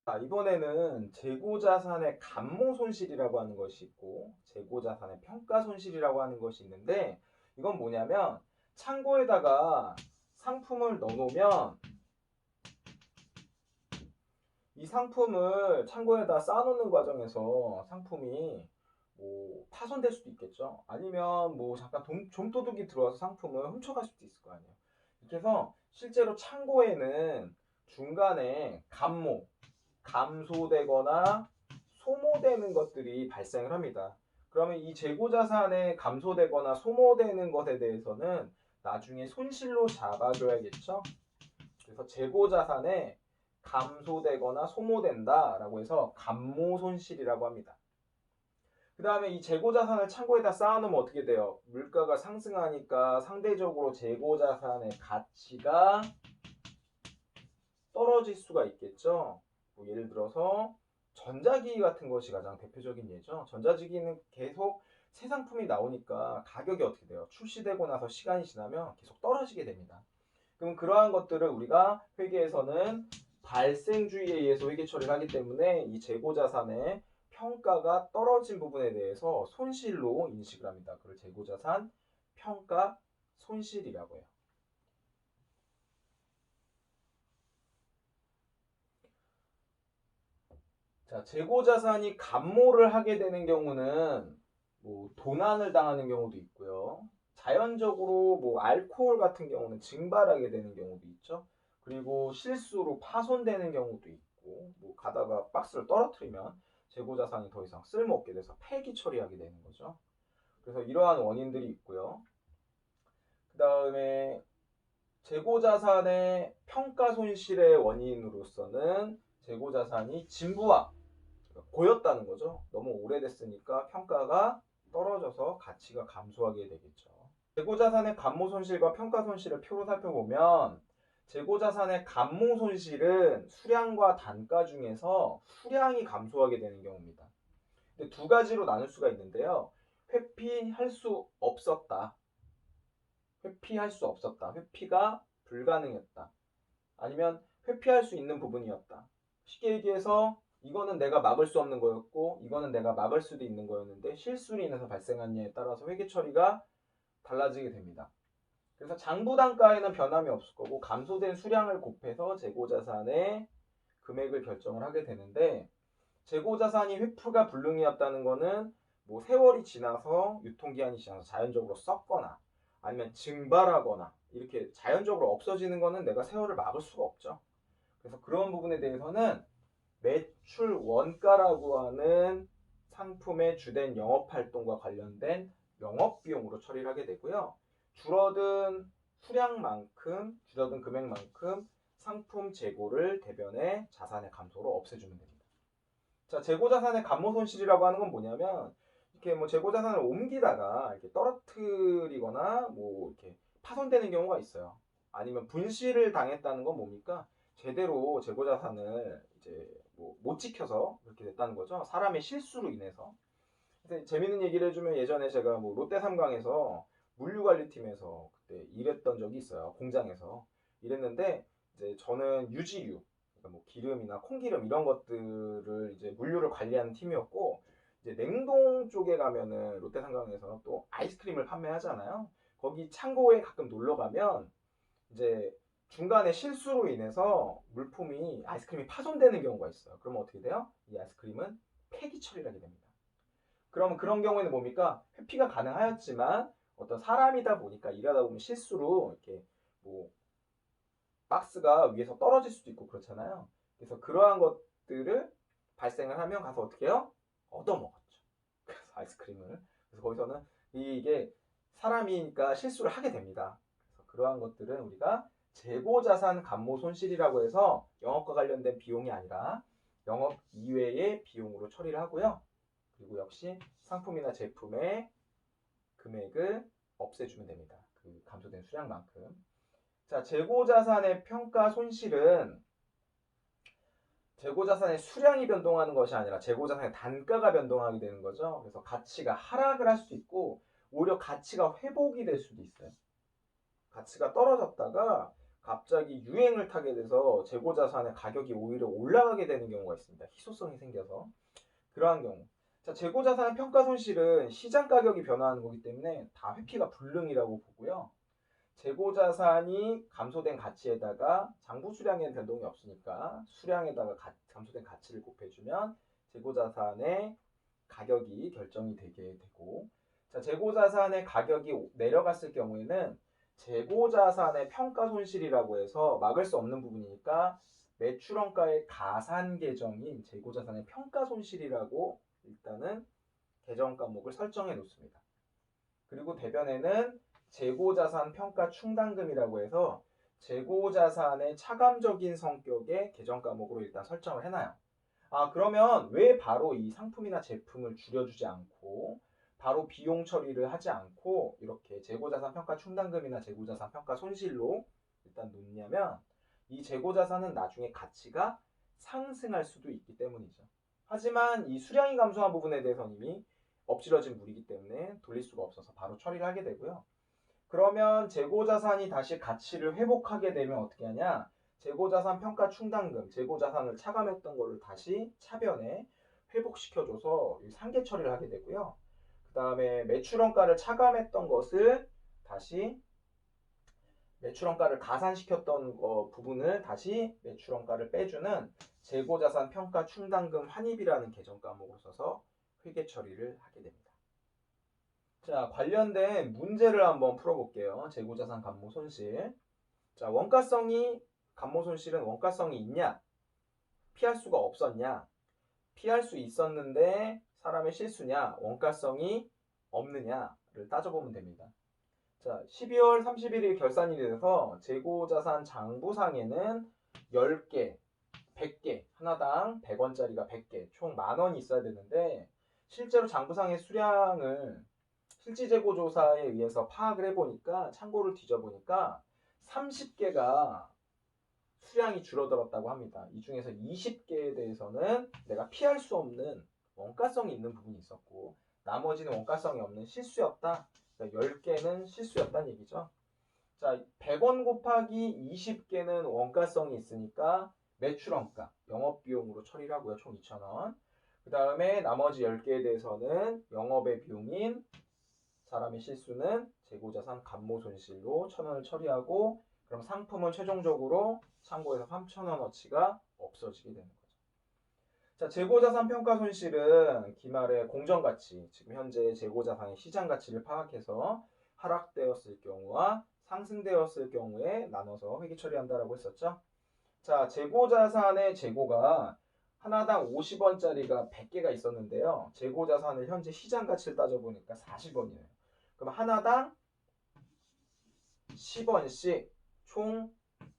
자, 이번에는 재고자산의 감모 손실이라고 하는 것이 있고 재고자산의 평가 손실이라고 하는 것이 있는데 이건 뭐냐면 창고에다가 상품을 넣어놓으면 이 상품을 창고에다 쌓아놓는 과정에서 상품이 뭐 파손될 수도 있겠죠. 아니면 뭐 잠깐 좀도둑이 들어와서 상품을 훔쳐갈 수도 있을 거 아니에요. 이렇게 해서 실제로 창고에는 중간에 감소되거나 소모되는 것들이 발생을 합니다. 그러면 이 재고자산에 감소되거나 소모되는 것에 대해서는 나중에 손실로 잡아줘야겠죠. 그래서 재고자산에 감소되거나 소모된다라고 해서 감모손실이라고 합니다. 그 다음에 이 재고자산을 창고에다 쌓아놓으면 어떻게 돼요? 물가가 상승하니까 상대적으로 재고자산의 가치가 떨어질 수가 있겠죠. 뭐 예를 들어서 전자기기 같은 것이 가장 대표적인 예죠. 전자기기는 계속 새 상품이 나오니까 가격이 어떻게 돼요? 출시되고 나서 시간이 지나면 계속 떨어지게 됩니다. 그럼 그러한 것들을 우리가 회계에서는 발생주의에 의해서 회계 처리를 하기 때문에 이 재고자산의 평가가 떨어진 부분에 대해서 손실로 인식을 합니다. 그걸 재고자산 평가 손실이라고 해요. 자, 재고자산이 감모를 하게 되는 경우는 뭐 도난을 당하는 경우도 있고요. 자연적으로 뭐 알코올 같은 경우는 증발하게 되는 경우도 있죠. 그리고 실수로 파손되는 경우도 있고, 뭐 가다가 박스를 떨어뜨리면 재고자산이 더 이상 쓸모없게 돼서 폐기 처리하게 되는 거죠. 그래서 이러한 원인들이 있고요. 그 다음에 재고자산의 평가 손실의 원인으로서는 재고자산이 진부화, 고였다는 거죠. 너무 오래됐으니까 평가가 떨어져서 가치가 감소하게 되겠죠. 재고자산의 감모 손실과 평가 손실을 표로 살펴보면 재고자산의 감모 손실은 수량과 단가 중에서 수량이 감소하게 되는 경우입니다. 근데 두 가지로 나눌 수가 있는데요. 회피할 수 없었다. 회피할 수 없었다. 회피가 불가능했다. 아니면 회피할 수 있는 부분이었다. 쉽게 얘기해서 이거는 내가 막을 수 없는 거였고 이거는 내가 막을 수도 있는 거였는데 실수로 인해서 발생한 냐에 따라서 회계 처리가 달라지게 됩니다. 그래서 장부 단가에는 변함이 없을 거고 감소된 수량을 곱해서 재고자산의 금액을 결정을 하게 되는데 재고자산이 회프가 불능이었다는 거는 뭐 세월이 지나서 유통기한이 지나서 자연적으로 썩거나 아니면 증발하거나 이렇게 자연적으로 없어지는 거는 내가 세월을 막을 수가 없죠. 그래서 그런 부분에 대해서는 매출 원가라고 하는 상품의 주된 영업활동과 관련된 영업비용으로 처리를 하게 되고요. 줄어든 수량만큼, 줄어든 금액만큼 상품 재고를 대변해 자산의 감소로 없애주면 됩니다. 자, 재고자산의 감모손실이라고 하는 건 뭐냐면 이렇게 뭐 재고자산을 옮기다가 이렇게 떨어뜨리거나 뭐 이렇게 파손되는 경우가 있어요. 아니면 분실을 당했다는 건 뭡니까? 제대로 재고자산을 이제 뭐 못 지켜서 그렇게 됐다는 거죠. 사람의 실수로 인해서. 그래서 재밌는 얘기를 해주면 예전에 제가 뭐 롯데삼강에서 물류관리팀에서 그때 일했던 적이 있어요. 공장에서 일했는데 이제 저는 유지유, 그러니까 뭐 기름이나 콩기름 이런 것들을 이제 물류를 관리하는 팀이었고 이제 냉동 쪽에 가면은 롯데삼강에서 또 아이스크림을 판매하잖아요. 거기 창고에 가끔 놀러 가면 이제 중간에 실수로 인해서 물품이 아이스크림이 파손되는 경우가 있어요. 그러면 어떻게 돼요? 이 아이스크림은 폐기 처리를 하게 됩니다. 그러면 그런 경우에는 뭡니까? 회피가 가능하였지만 어떤 사람이다 보니까 일하다 보면 실수로 이렇게 뭐 박스가 위에서 떨어질 수도 있고 그렇잖아요. 그래서 그러한 것들을 발생을 하면 가서 어떻게 해요? 얻어먹었죠. 그래서 아이스크림을. 그래서 거기서는 이게 사람이니까 실수를 하게 됩니다. 그래서 그러한 것들은 우리가 재고자산 감모 손실이라고 해서 영업과 관련된 비용이 아니라 영업 이외의 비용으로 처리를 하고요. 그리고 역시 상품이나 제품의 금액을 없애주면 됩니다. 그 감소된 수량만큼. 자, 재고자산의 평가 손실은 재고자산의 수량이 변동하는 것이 아니라 재고자산의 단가가 변동하게 되는 거죠. 그래서 가치가 하락을 할 수도 있고 오히려 가치가 회복이 될 수도 있어요. 가치가 떨어졌다가 갑자기 유행을 타게 돼서 재고자산의 가격이 오히려 올라가게 되는 경우가 있습니다. 희소성이 생겨서. 그러한 경우. 자, 재고자산의 평가 손실은 시장 가격이 변화하는 거기 때문에 다 회피가 불능이라고 보고요. 재고자산이 감소된 가치에다가 장부 수량에는 변동이 없으니까 수량에다가 감소된 가치를 곱해주면 재고자산의 가격이 결정이 되게 되고, 자, 재고자산의 가격이 내려갔을 경우에는 재고자산의 평가 손실이라고 해서 막을 수 없는 부분이니까 매출원가의 가산 계정인 재고자산의 평가 손실이라고 일단은 계정 과목을 설정해 놓습니다. 그리고 대변에는 재고자산 평가 충당금이라고 해서 재고자산의 차감적인 성격의 계정 과목으로 일단 설정을 해놔요. 그러면 왜 바로 이 상품이나 제품을 줄여주지 않고 바로 비용 처리를 하지 않고 이렇게 재고자산 평가 충당금이나 재고자산 평가 손실로 일단 놓냐면 이 재고자산은 나중에 가치가 상승할 수도 있기 때문이죠. 하지만 이 수량이 감소한 부분에 대해서는 이미 엎질러진 물이기 때문에 돌릴 수가 없어서 바로 처리를 하게 되고요. 그러면 재고자산이 다시 가치를 회복하게 되면 어떻게 하냐? 재고자산 평가 충당금, 재고자산을 차감했던 거를 다시 차변에 회복시켜줘서 상계 처리를 하게 되고요. 그 다음에 매출원가를 차감했던 것을 다시 매출원가를 가산시켰던 부분을 다시 매출원가를 빼주는 재고자산 평가 충당금 환입이라는 계정 과목을 써서 회계 처리를 하게 됩니다. 자, 관련된 문제를 한번 풀어볼게요. 재고자산 감모 손실. 자, 감모 손실은 원가성이 있냐? 피할 수가 없었냐? 피할 수 있었는데 사람의 실수냐? 원가성이 없느냐를 따져보면 됩니다. 자, 12월 31일 결산이 돼서 재고자산 장부상에는 10개, 100개, 하나당 100원짜리가 100개, 총 10,000원이 있어야 되는데 실제로 장부상의 수량을 실지재고조사에 의해서 파악을 해보니까 창고를 뒤져보니까 30개가 수량이 줄어들었다고 합니다. 이 중에서 20개에 대해서는 내가 피할 수 없는 원가성이 있는 부분이 있었고 나머지는 원가성이 없는 실수였다. 10개는 실수였다는 얘기죠. 자, 100원 곱하기 20개는 원가성이 있으니까 매출원가, 영업비용으로 처리를 하고요. 총 2,000원. 그 다음에 나머지 10개에 대해서는 영업의 비용인 사람의 실수는 재고자산 감모 손실로 1,000원을 처리하고 그럼 상품은 최종적으로 창고에서 3,000원어치가 없어지게 되는 거죠. 자, 재고자산 평가 손실은 기말의 공정가치, 지금 현재 재고자산의 시장가치를 파악해서 하락되었을 경우와 상승되었을 경우에 나눠서 회계 처리한다라고 했었죠. 자, 재고자산의 재고가 하나당 50원짜리가 100개가 있었는데요. 재고자산을 현재 시장가치를 따져보니까 40원이에요. 그럼 하나당 10원씩 총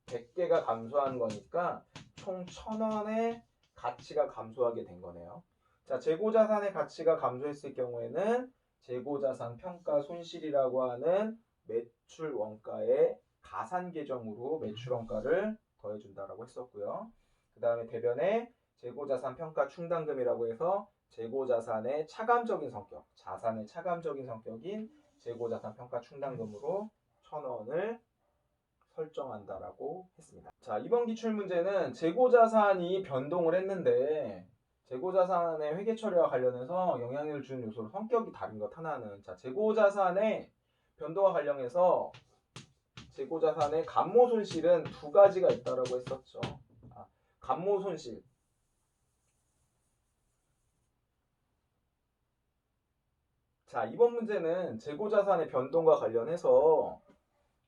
100개가 감소한 거니까 총 1,000원의 가치가 감소하게 된 거네요. 자, 재고자산의 가치가 감소했을 경우에는 재고자산 평가 손실이라고 하는 매출 원가의 가산 계정으로 매출 원가를 더해준다라고 했었고요. 그 다음에 대변에 재고자산 평가 충당금이라고 해서 재고자산의 차감적인 성격, 자산의 차감적인 성격인 재고자산 평가 충당금으로 1,000원을 설정한다라고 했습니다. 자, 이번 기출문제는 재고자산이 변동을 했는데 재고자산의 회계 처리와 관련해서 영향을 주는 요소로 성격이 다른 것 하나는 자, 재고자산의 변동과 관련해서 재고자산의 감모 손실은 두 가지가 있다라고 했었죠. 감모 손실. 자, 이번 문제는 재고자산의 변동과 관련해서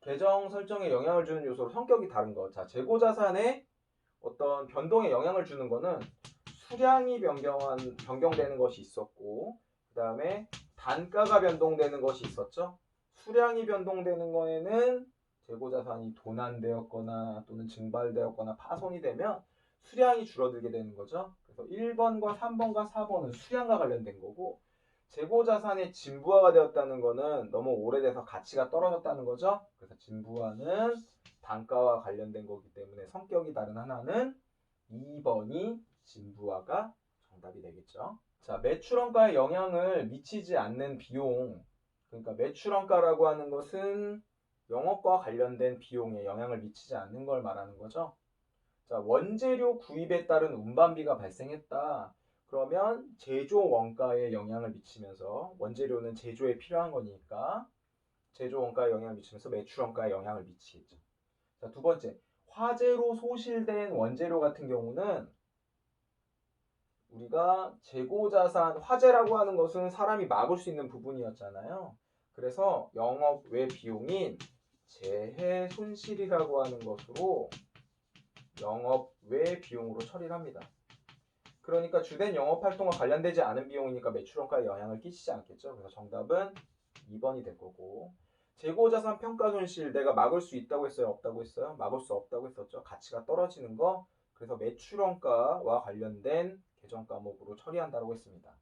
계정 설정에 영향을 주는 요소로 성격이 다른 것. 자, 재고자산의 어떤 변동에 영향을 주는 거는 수량이 변경되는 것이 있었고, 그 다음에 단가가 변동되는 것이 있었죠. 수량이 변동되는 거에는 재고자산이 도난되었거나 또는 증발되었거나 파손이 되면 수량이 줄어들게 되는 거죠. 그래서 1번과 3번과 4번은 수량과 관련된 거고, 재고자산의 진부화가 되었다는 거는 너무 오래돼서 가치가 떨어졌다는 거죠. 그래서 진부화는 단가와 관련된 거기 때문에 성격이 다른 하나는 2번이 진부화가 정답이 되겠죠. 자, 매출원가에 영향을 미치지 않는 비용. 그러니까 매출원가라고 하는 것은 영업과 관련된 비용에 영향을 미치지 않는 걸 말하는 거죠. 자, 원재료 구입에 따른 운반비가 발생했다. 그러면 제조 원가에 영향을 미치면서 원재료는 제조에 필요한 거니까 제조 원가에 영향을 미치면서 매출 원가에 영향을 미치겠죠. 자, 두 번째, 화재로 소실된 원재료 같은 경우는 우리가 재고자산, 화재라고 하는 것은 사람이 막을 수 있는 부분이었잖아요. 그래서 영업 외 비용인 재해 손실이라고 하는 것으로 영업 외 비용으로 처리를 합니다. 그러니까 주된 영업 활동과 관련되지 않은 비용이니까 매출원가에 영향을 끼치지 않겠죠. 그래서 정답은 2번이 될 거고, 재고자산 평가 손실 내가 막을 수 있다고 했어요? 없다고 했어요? 막을 수 없다고 했었죠. 가치가 떨어지는 거. 그래서 매출원가와 관련된 계정 과목으로 처리한다고 했습니다.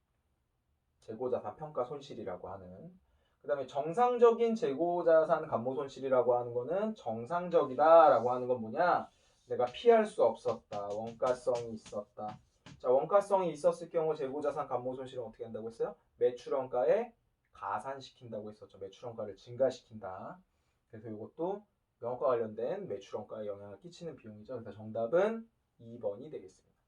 재고자산 평가 손실이라고 하는. 그 다음에 정상적인 재고자산 감모 손실이라고 하는 거는 정상적이다라고 하는 건 뭐냐? 내가 피할 수 없었다. 원가성이 있었다. 자, 원가성이 있었을 경우 재고자산 감모 손실은 어떻게 한다고 했어요? 매출원가에 가산시킨다고 했었죠. 매출원가를 증가시킨다. 그래서 이것도 영업과 관련된 매출원가에 영향을 끼치는 비용이죠. 그래서 정답은 2번이 되겠습니다.